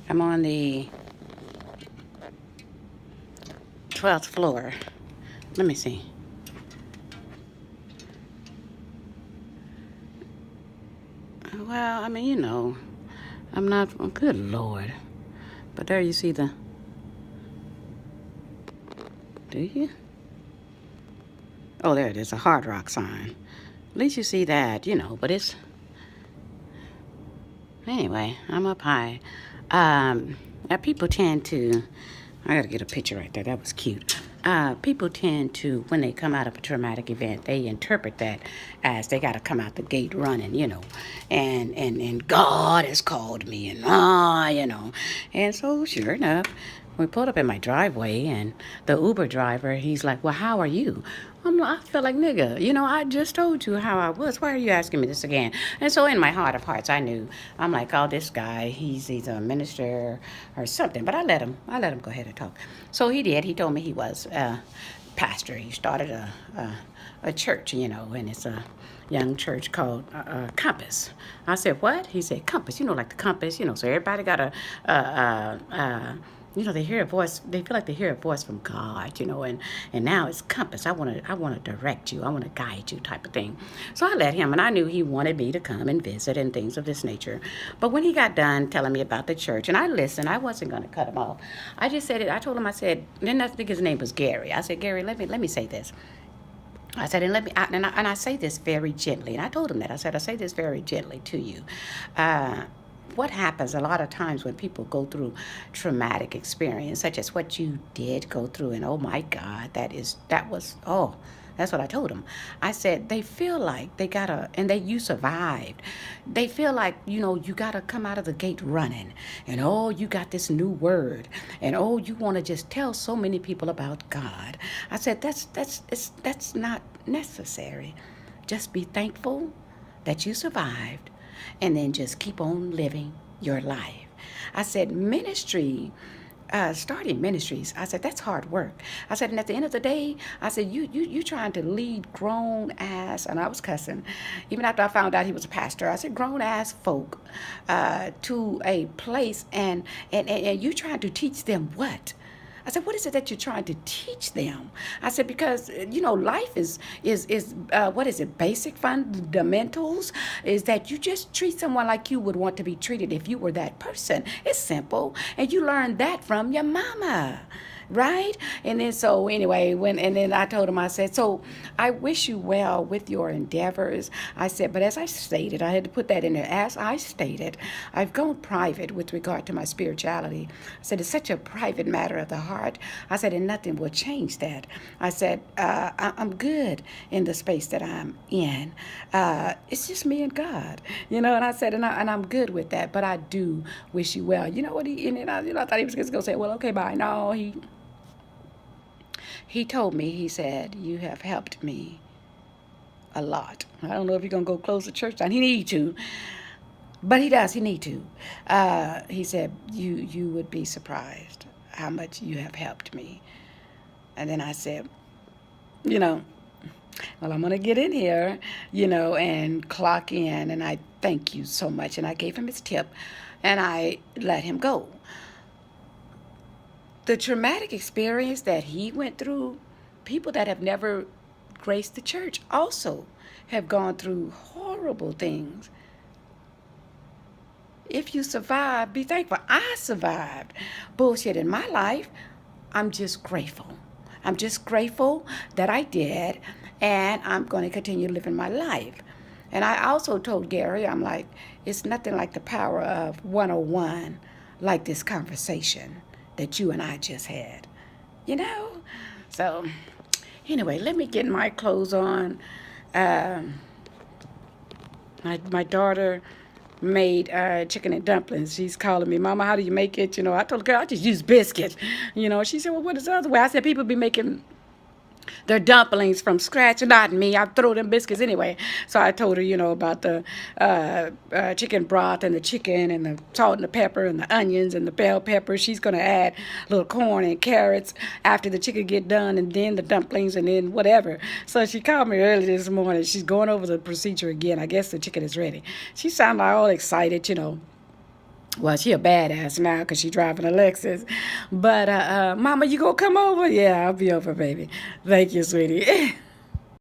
I'm on the 12th floor. Let me see. Well, I mean, I'm not, oh, good Lord. But there you see do you? Oh, there it is, a Hard Rock sign. At least you see that, but anyway, I'm up high. People tend to, I gotta get a picture right there, that was cute. People tend to, when they come out of a traumatic event, they interpret that as they gotta come out the gate running, and God has called me, and so sure enough, we pulled up in my driveway, and the Uber driver, he's like, "Well, how are you?" I feel like, nigga, I just told you how I was. Why are you asking me this again? And so in my heart of hearts, I knew. I'm like, oh, this guy, he's either a minister or something. But I let him go ahead and talk. So he did. He told me he was a pastor. He started a church, and it's a young church called Compass. I said, what? He said, Compass, like the compass, so everybody got they hear a voice. They feel like they hear a voice from God, and now it's compass. I want to direct you. I want to guide you, type of thing. So I let him, and I knew he wanted me to come and visit and things of this nature. But when he got done telling me about the church, and I listened, I wasn't going to cut him off. I just said it. I told him. I said, then I think his name was Gary. I said, Gary, let me say this. I said, and I say this very gently, and I told him that. I said, I say this very gently to you. What happens a lot of times when people go through traumatic experience, such as what you did go through, and oh my God, that's what I told them. I said, they feel like they gotta, and you survived. They feel like, you gotta come out of the gate running, and oh, you got this new word, and oh, you wanna just tell so many people about God. I said, that's not necessary. Just be thankful that you survived, and then just keep on living your life. I said, starting ministries, I said, that's hard work. I said, and at the end of the day, I said, you trying to lead grown ass, and I was cussing, even after I found out he was a pastor. I said, grown ass folk to a place, and you trying to teach them what? I said, what is it that you're trying to teach them? I said, because, life is what is it, basic fundamentals, is that you just treat someone like you would want to be treated if you were that person. It's simple. And you learned that from your mama. Right? And then so anyway, and then I told him, I said, so I wish you well with your endeavors. I said, but as I stated, I had to put that in there. As I stated, I've gone private with regard to my spirituality. I said, it's such a private matter of the heart. I said, and nothing will change that. I said, I'm good in the space that I'm in. It's just me and God, and I said, and I'm good with that, but I do wish you well. You know what I thought he was just going to say, well, okay, bye. No, he told me, he said, you have helped me a lot. I don't know if you're going to go close the church down. He need to, but he does. He need to. He said, you would be surprised how much you have helped me. And then I said, well, I'm going to get in here, and clock in. And I thank you so much. And I gave him his tip, and I let him go. The traumatic experience that he went through, people that have never graced the church also have gone through horrible things. If you survive, be thankful. I survived bullshit in my life. I'm just grateful. I'm just grateful that I did, and I'm going to continue living my life. And I also told Gary, I'm like, it's nothing like the power of 101, like this conversation that you and I just had, So, anyway, let me get my clothes on. My daughter made chicken and dumplings. She's calling me, Mama, how do you make it? I told her, girl, I just use biscuits. She said, well, what is the other way? I said, people be making their dumplings from scratch. Not me. I throw them biscuits anyway. So I told her, about the chicken broth and the chicken and the salt and the pepper and the onions and the bell pepper. She's going to add a little corn and carrots after the chicken get done, and then the dumplings, and then whatever. So she called me early this morning. She's going over the procedure again. I guess the chicken is ready. She sounded all excited, Well, she a badass now because she driving a Lexus. But, Mama, you gonna come over? Yeah, I'll be over, baby. Thank you, sweetie.